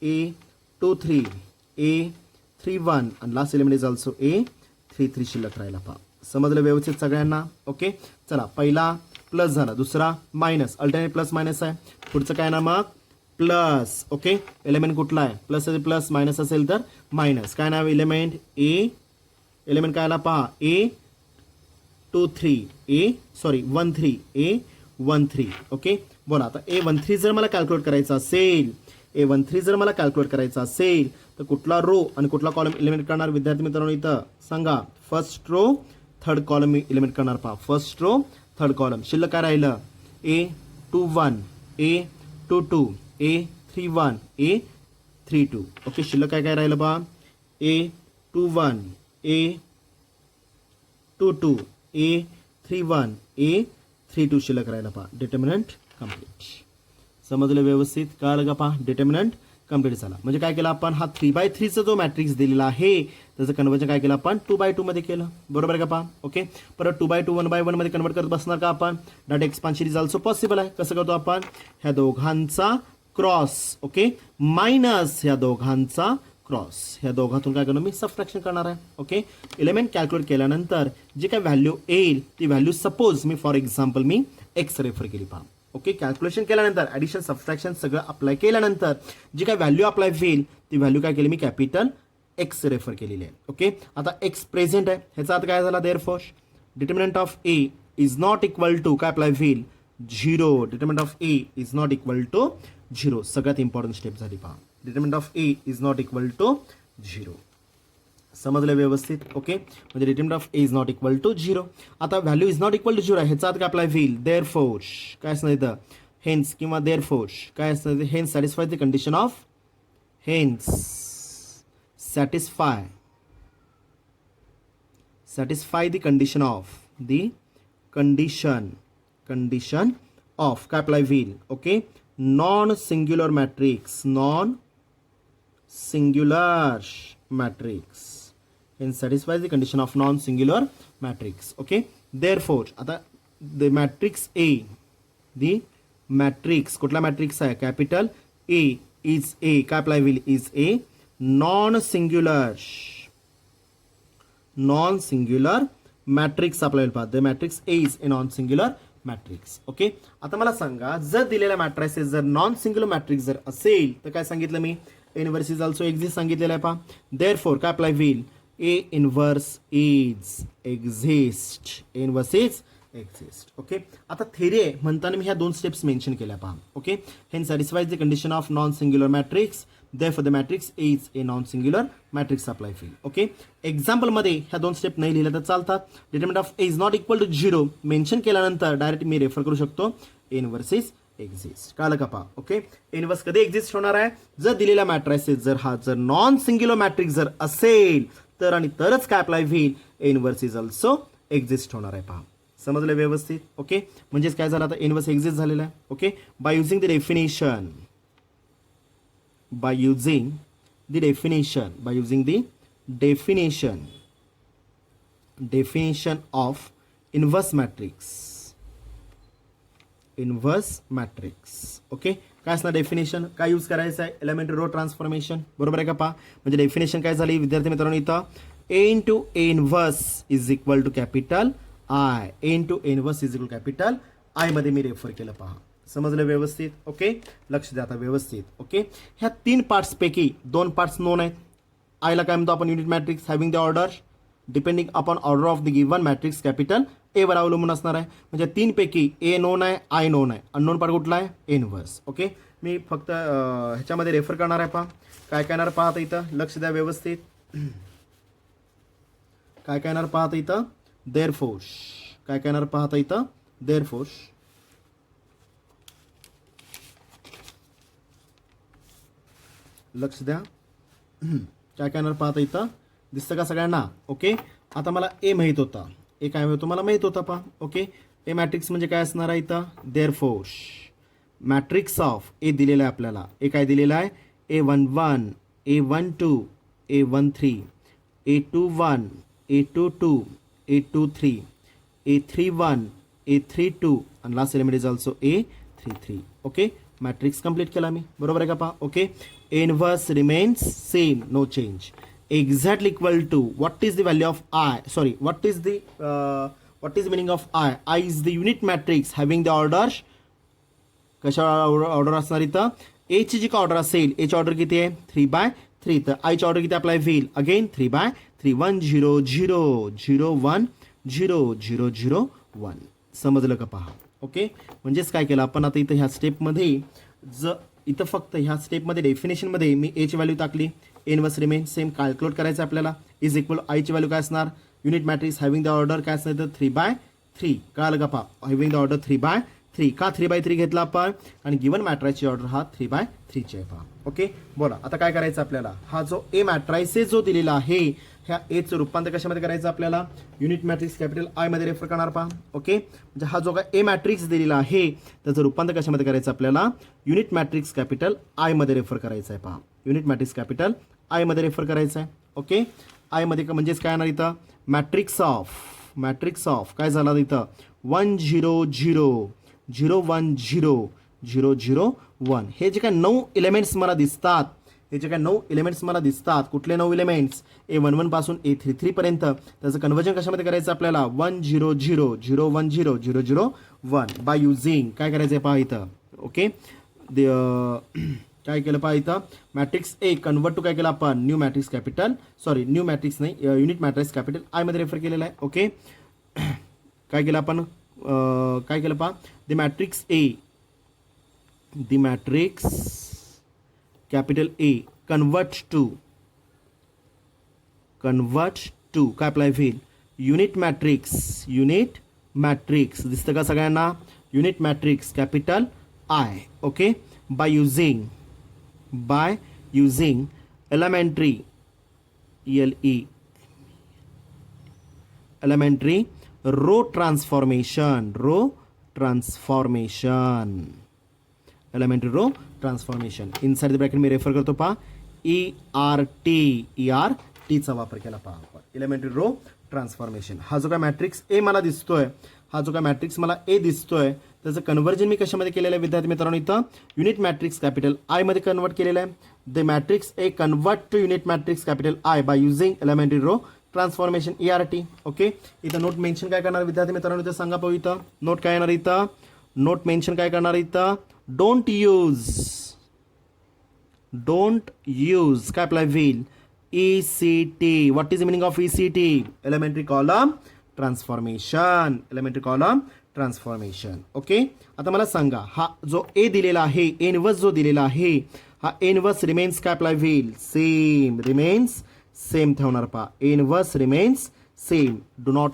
A23, A31 आणि last element is also A33 शिल्लक राहिला. पहा, समजलं व्यवस्थित सगळ्यांना? ओके, चला, पहिला प्लस झाला, दुसरा मायनस, अल्टरनेट प्लस मायनस आहे, पुढचं काय ना मग प्लस. ओके, एलिमेंट कुठला आहे? प्लस असेल प्लस, मायनस असेल तर मायनस. काय नाव एलिमेंट? एलिमेंट काय आला? पहा, A13, A13. ओके, बोला आता A13 जर मला कॅल्क्युलेट करायचं असेल, तर कुठला रो आणि कुठला कॉलम एलिमेंट करणार विद्यार्थी मित्रांनो? इथं सांगा. First row third column element करणार. पहा, फर्स्ट रो थर्ड कॉलम. शिल्लक काय राहिलं? A21, A22, A31, A32. Okay, शिल्लक काय काय राहिलं? पहा, A21, A22, A31, A32 शिल्लक राहिला. पहा, डिटर्मिनंट कम्प्लीट. समजलं व्यवस्थित? कळलं का? पहा, डिटर्मिनंट कम्प्लीट झाला. म्हणजे काय केलं आपण? हा 3/3चा जो मॅट्रिक्स दिलेला आहे त्याचं कन्वर्जन काय केलं आपण? 2/2 मध्ये केलं. बरोबर आहे का? पहा, ओके, परत 2/2 1/1 मध्ये कन्वर्ट करत बसणार का आपण? Data expansion is also possible आहे. कसं करतो आपण? ह्या दोघांचा क्रॉस. ओके, मायनस ह्या दोघांचा क्रॉस. ह्या दोघातून काय करणार मी? सबट्रॅक्शन करणार आहे. ओके, एलिमेंट कॅल्क्युलेट केल्यानंतर जी काय व्हॅल्यू येईल ती value suppose me for example me x refer केली. पहा, ओके, कॅल्क्युलेशन केल्यानंतर ॲडिशन सबट्रॅक्शन सगळं अप्लाय केल्यानंतर जी काय व्हॅल्यू अप्लाय होईल ती व्हॅल्यू काय केली मी? कॅपिटल एक्स रेफर केलेली आहे. ओके, आता एक्स प्रेझेंट आहे, ह्याचा अर्थ काय झाला? Therefore determinant of A is not equal to काय अप्लाय होईल? 0. Determinant of A is not equal to 0. सगळ्यात इम्पॉर्टंट स्टेप झाली. पहा, determinant of A is not equal to 0. समजलं व्यवस्थित? ओके, म्हणजे determinant of A is not equal to 0. आता value is not equal to 0 आहे, ह्याचा अर्थ काय अप्लाय होईल? देअरफोर काय असणार इथं? हेन्स किंवा देअरफोर काय असणार? Hence satisfy the condition of satisfy the condition of काय अप्लाय होईल? Okay, non singular matrix hence satisfies the condition of non-singular matrix. Okay, therefore आता the matrix A, the matrix कुठला matrix आहे capital A is a काय apply will is a non-singular matrix आपल्याला पाहत. the matrix A is a non-singular matrix. Okay, आता मला सांगा जर दिलेला मॅट्रिक्स जर नॉन सिंग्युलर मॅट्रिक्स जर असेल तर काय सांगितलं मी इनव्हर्स इज ऑल्सो एक्झिस्ट सांगितलेलं आहे पहा. देअरफॉर काय अप्लाय होईल A inverse is exist, inverse is exist. Okay, आता थेरी आहे म्हणताना मी ह्या दोन स्टेप्स मेन्शन केल्या पहा. ओके, हेन satisfies the condition of non singular matrix, therefore the matrix A is a non-singular matrix apply field. Okay, example मध्ये ह्या दोन स्टेप नाही लिहिल्या तर चालतात. Determinant of A is not equal to 0 mention केल्यानंतर डायरेक्ट मी रेफर करू शकतो इनव्हर्स इज एक्झिस्ट. कळलं का पहा. ओके, इनव्हर्स कधी एक्झिस्ट होणार आहे जर दिलेला मॅट्रिक्स जर नॉन सिंग्युलर मॅट्रिक्स जर असेल तर आणि तरच काय अप्लाय होईल इनव्हर्स इज ऑल्सो एक्झिस्ट होणार आहे पहा. समजलं व्यवस्थित. ओके, म्हणजेच काय झालं आता इनव्हर्स एक्झिस्ट झालेला आहे. Okay, by using the definition by using the definition of inverse matrix. Okay, काय असणार डेफिनेशन, काय यूज करायचं आहे एलिमेंटरी रो ट्रान्सफॉर्मेशन. बरोबर आहे का पहा. म्हणजे डेफिनेशन काय झाली विद्यार्थी मित्रांनो इथं A into A inverse is equal to capital I. A into A inverse is equal to capital I मध्ये मी रेफर केलं पहा. समजलं व्यवस्थित. ओके, लक्ष द्या आता व्यवस्थित. ओके, ह्या तीन पार्ट्स पैकी दोन पार्ट्स नोन आहेत. आयला काय म्हणतो आपण unit matrix having the order depending upon order of the given matrix capital ए वर अवलंबून असणार आहे. म्हणजे तीन पैकी ए नोन आहे, आय नोन आहे, अननोन पार्ट कुठला आहे इनव्हर्स. ओके, मी फक्त ह्याच्यामध्ये रेफर करणार आहे पहा. काय येणार पाहता इथं लक्ष द्या व्यवस्थित. काय येणार पाहता इथं देअरफोर, काय येणार पाहता इथं देअरफोर लक्ष द्या. काय येणार पाहता इथं दिसतं का सगळ्यांना. ओके, आता मला ए माहीत होता, ए काय होतं मला माहीत होता पहा. ओके, ए मॅट्रिक्स म्हणजे काय असणार आहे इथं देअरफोर मॅट्रिक्स ऑफ ए दिलेला आहे आपल्याला. ए काय दिलेला आहे A11 A12 A13 A21 A22 A23 A31 A32 आणि last element is also A33. Okay, matrix complete केला मी. बरोबर आहे का पहा. Okay, inverse remains same, no change, exactly equal to what is the value of I, sorry what is the meaning of I. I is the unit matrix having the order, कशा ऑर्डर असणार इथं एची जी का ऑर्डर असेल एची ऑर्डर किती आहे 3/3. तर आयची ऑर्डर किती अप्लाय होईल अगेन 3/3 1 0 0 0 1 0 0 0 1. समजलं का पहा. ओके, म्हणजेच काय केलं आपण आता इथं ह्या स्टेपमध्ये इथं फक्त ह्या स्टेपमध्ये डेफिनेशनमध्ये मी एची व्हॅल्यू टाकली. इनव्हर्स रिमेन सेम कॅल्क्युलेट करायचं आपल्याला. इज इक्वल आयची व्हॅल्यू काय असणार unit matrix having the order काय असणार तर 3/3. कळलं का पहा हॅव्हिंग द ऑर्डर 3/3. का 3/3 घेतला आपण आणि गिवन मॅट्रायची ऑर्डर हा 3/3 आहे पहा. ओके, बोला आता काय करायचं आपल्याला. हा जो ए मॅट्रायसेस जो दिलेला आहे ह्या एचं रूपांतर कशामध्ये करायचं आपल्याला युनिट मॅट्रिक्स कॅपिटल आय मध्ये रेफर करणार पहा. ओके, म्हणजे हा जो काय ए मॅट्रिक्स दिलेला आहे त्याचं रूपांतर कशामध्ये करायचं आपल्याला युनिट मॅट्रिक्स कॅपिटल आय मध्ये रेफर करायचं आहे पहा. युनिट मॅट्रिक्स कॅपिटल आय मध्ये रेफर करायचं आहे. ओके, आय मध्ये म्हणजेच काय येणार इथं मॅट्रिक्स ऑफ काय झालं इथं 1 0 0 0 1 0 0 0 1. हे जे काय 9 एलिमेंट्स मला दिसतात, हे जे काय 9 एलिमेंट्स मला दिसतात, कुठले 9 एलिमेंट्स A11 पासून A33 पर्यंत, त्याचं कन्वर्जन कशामध्ये करायचं आपल्याला 1 0 0 0 1 0 0 0 1 बाय युझिंग काय करायचं आहे पहा इथं. ओके, काय केलं पहा इथं मॅट्रिक्स ए कन्वर्ट टू काय केलं आपण new matrix capital, sorry new matrix नाही युनिट मॅट्रिक्स कॅपिटल आय मध्ये रेफर केलेला आहे. ओके, काय केलं आपण काय केलं पहा the matrix A, the matrix capital A convert to काय अप्लाय होईल युनिट मॅट्रिक्स दिसतं का सगळ्यांना unit matrix capital I. Okay, by using elementary elementary row transformation elementary row transformation inside the bracket मी रेफर करतो पहा ERT चा वापर केला पहा आपण. Elementary row transformation. हा जो काय मॅट्रिक्स ए मला दिसतोय, हा जो काय मॅट्रिक्स मला ए दिसतोय, त्याचं कन्व्हर्जन मी कशामध्ये केलेलं आहे विद्यार्थी मित्रांनो, इथं युनिट मॅट्रिक्स कॅपिटल आय मध्ये कन्वर्ट केलेलं आहे. The matrix A convert to unit matrix capital I by using elementary row transformation ERT. Okay, इथं नोट मेन्शन काय करणार विद्यार्थी मित्रांनो, इथं सांगा पाहू. इथं नोट काय येणार, इथं नोट मेन्शन काय करणार, इथं डोंट यूज काय apply wheel ECT. What is the meaning of ECT? Elementary column transformation. Elementary column transformation. Okay, आता मला सांगा, हा जो ए दिलेला आहे, इनवर्स जो दिलेला आहे, हा इनवर्स रिमेन्स काय apply wheel, same remains same ठेवणार पहा. Inverse remains same, do not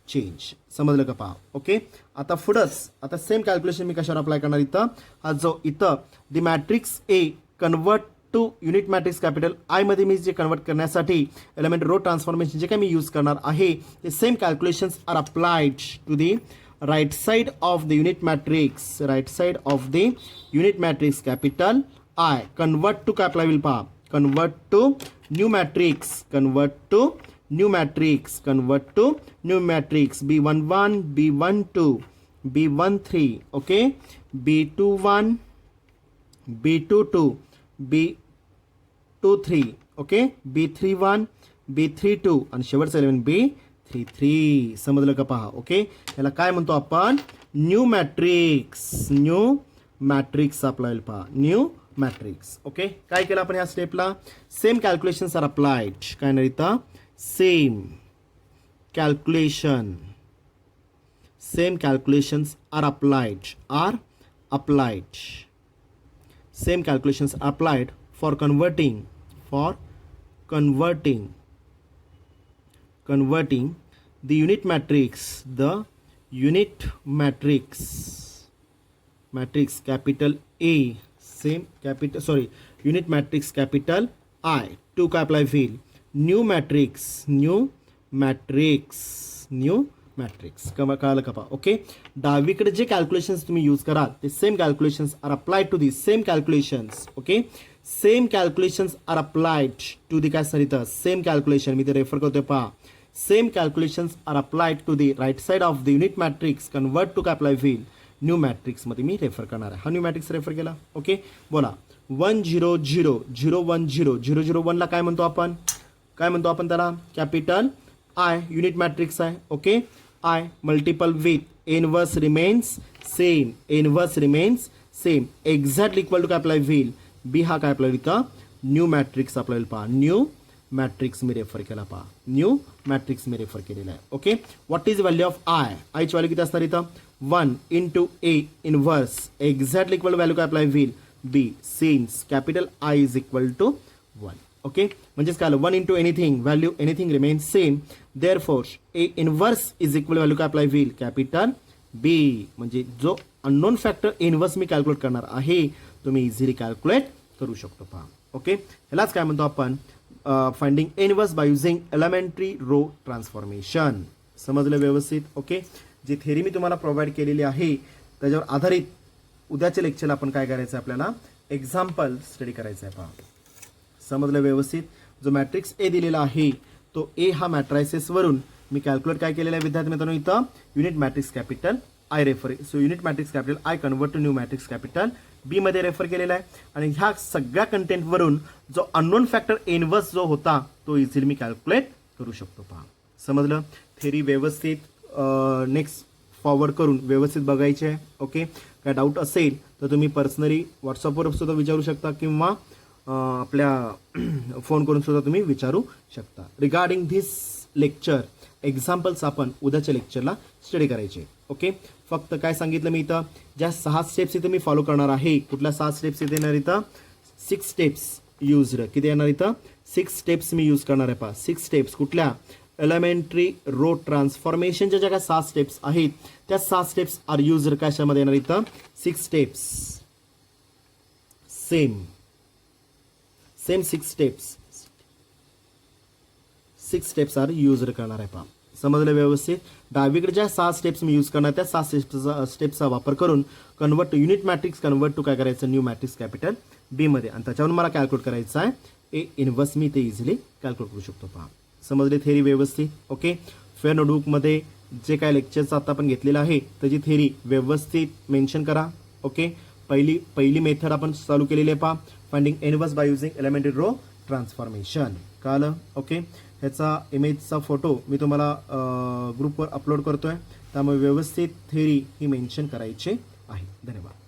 change. समजलं का पहा. ओके, आता पुढंच आता सेम कॅल्क्युलेशन मी कशावर अप्लाय करणार, इथं हा जो इथं the matrix A convert to unit matrix capital I मध्ये मी जे कन्वर्ट करण्यासाठी एलिमेंट रो ट्रान्सफॉर्मेशन जे काय मी यूज करणार आहे, ते same calculations are applied to the right side of the unit matrix capital I. Convert to काय अप्लाय होईल पहा, convert to new matrix B11, B12, B13. Okay, B21, B22, B23. Okay, B31, B32 आणि शेवटचं एलिमेंट B33. समजलं का पहा. ओके, याला काय म्हणतो आपण, न्यू मॅट्रिक्स अप्लाय पहा, न्यू मॅट्रिक्स. ओके, काय केलं आपण या स्टेपला, सेम कॅल्क्युलेशन्स आर अप्लाइड. काय नाही इथं same calculations are applied. Same calculations are applied for converting the unit matrix capital A, unit matrix capital I to apply field new matrix. कळलं का पहा. ओके, डावीकडे जे कॅल्क्युलेशन्स तुम्ही यूज कराल ते same calculations are applied to the same calculations. Okay, same calculations are applied to the काय सर, इथं सेम कॅल्क्युलेशन मी ते रेफर करतोय पहा. Same calculations are applied to the right side of the unit matrix convert to काय अप्लाय व्हील न्यू मॅट्रिक्स मध्ये मी रेफर करणार आहे. हा न्यू मॅट्रिक्स रेफर केला. ओके, बोला 1 0 0 0 1 0 0 0 1 ला काय म्हणतो आपण, त्याला कॅपिटल आय युनिट मॅट्रिक्स आहे. Okay, I multiple with inverse remains same, exactly equal to काय अप्लाय व्हील बी. हा काय अप्लाय का न्यू मॅट्रिक्स अप्लाय पहा, न्यू मॅट्रिक्स मी रेफर केला पहा, न्यू मॅट्रिक्स मी रेफर केलेला आहे. Okay, what is value of आयची व्हॅल्यू किती असणार इथं 1 into A inverse exactly equal value काय apply will B, since capital I is equal to 1. Okay, म्हणजेच काय 1 into anything value anything remains same, therefore A inverse is equal value काय अप्लाय व्हील कॅपिटल बी. म्हणजे जो अननोन फॅक्टर इनवर्स मी कॅल्क्युलेट करणार आहे तुम्ही इझिली कॅल्क्युलेट करू शकतो पहा. ओके, ह्यालाच काय म्हणतो आपण finding inverse by using elementary row transformation. समजलं व्यवस्थित. ओके, जी थेरी मी तुम्हाला प्रोव्हाइड केलेली आहे त्याच्यावर आधारित उद्याच्या लेक्चरला आपण काय करायचं आहे, आपल्याला एक्झाम्पल स्टडी करायचं आहे पहा. समजलं व्यवस्थित. जो मॅट्रिक्स ए दिलेला आहे तो ए हा मॅट्रायसेसवरून मी कॅल्क्युलेट काय केलेला आहे विद्यार्थी मित्रांनो, इथं unit matrix capital I refer. So unit matrix capital I convert to new matrix capital B मध्ये रेफर केलेला आहे. आणि ह्या सगळ्या कंटेंटवरून जो अननोन फॅक्टर इनवर्स जो होता तो इझिली मी कॅल्क्युलेट करू शकतो पहा. समजलं. थेरी व्यवस्थित नेक्स्ट फॉरवर्ड करून व्यवस्थित बघायचे आहे. ओके, काय डाऊट असेल तर तुम्ही पर्सनली व्हॉट्सअपवर सुद्धा विचारू शकता किंवा आपल्या फोन करून सुद्धा तुम्ही विचारू शकता. रिगार्डिंग धिस लेक्चर एक्झाम्पल्स आपण उद्याच्या लेक्चरला स्टडी करायचे. ओके, फक्त काय सांगितलं मी इथं ज्या 6 स्टेप्स इथं मी फॉलो करणार आहे. कुठल्या 6 स्टेप्स इथे येणार, इथं 6 स्टेप्स यूज किती येणार, इथं 6 स्टेप्स मी यूज करणार आहे पहा. 6 स्टेप्स कुठल्या, एलिमेंटरी रो ट्रान्सफॉर्मेशनच्या ज्या काही 6 स्टेप्स आहेत त्या 6 स्टेप्स आर यूज कशामध्ये येणार, इथं 6 steps same 6 steps are use करणार आहे पहा. समजलं व्यवस्थित. डावीकडे ज्या 6 स्टेप्स मी यूज करणार त्या 6 स्टेप्सचा वापर करून convert to unit matrix convert to काय करायचं न्यू मॅट्रिक्स कॅपिटल बी मध्ये, आणि त्याच्यावरून मला कॅल्क्युलेट करायचं आहे ए इनवर्स. मी ते इझिली कॅल्क्युलेट करू शकतो पहा. समजली थेरी व्यवस्थित. ओके, फेअर नोटबुकमध्ये जे काय लेक्चरचं आता आपण घेतलेलं आहे त्याची थेरी व्यवस्थित मेन्शन करा. ओके, पहिली मेथड आपण चालू केलेली आहे पहा, finding inverse by using elementary row transformation. कळलं? ओके, ह्याचा इमेजचा फोटो मी तुम्हाला ग्रुपवर अपलोड करतोय, त्यामुळे व्यवस्थित थेरी ही मेन्शन करायची आहे. धन्यवाद.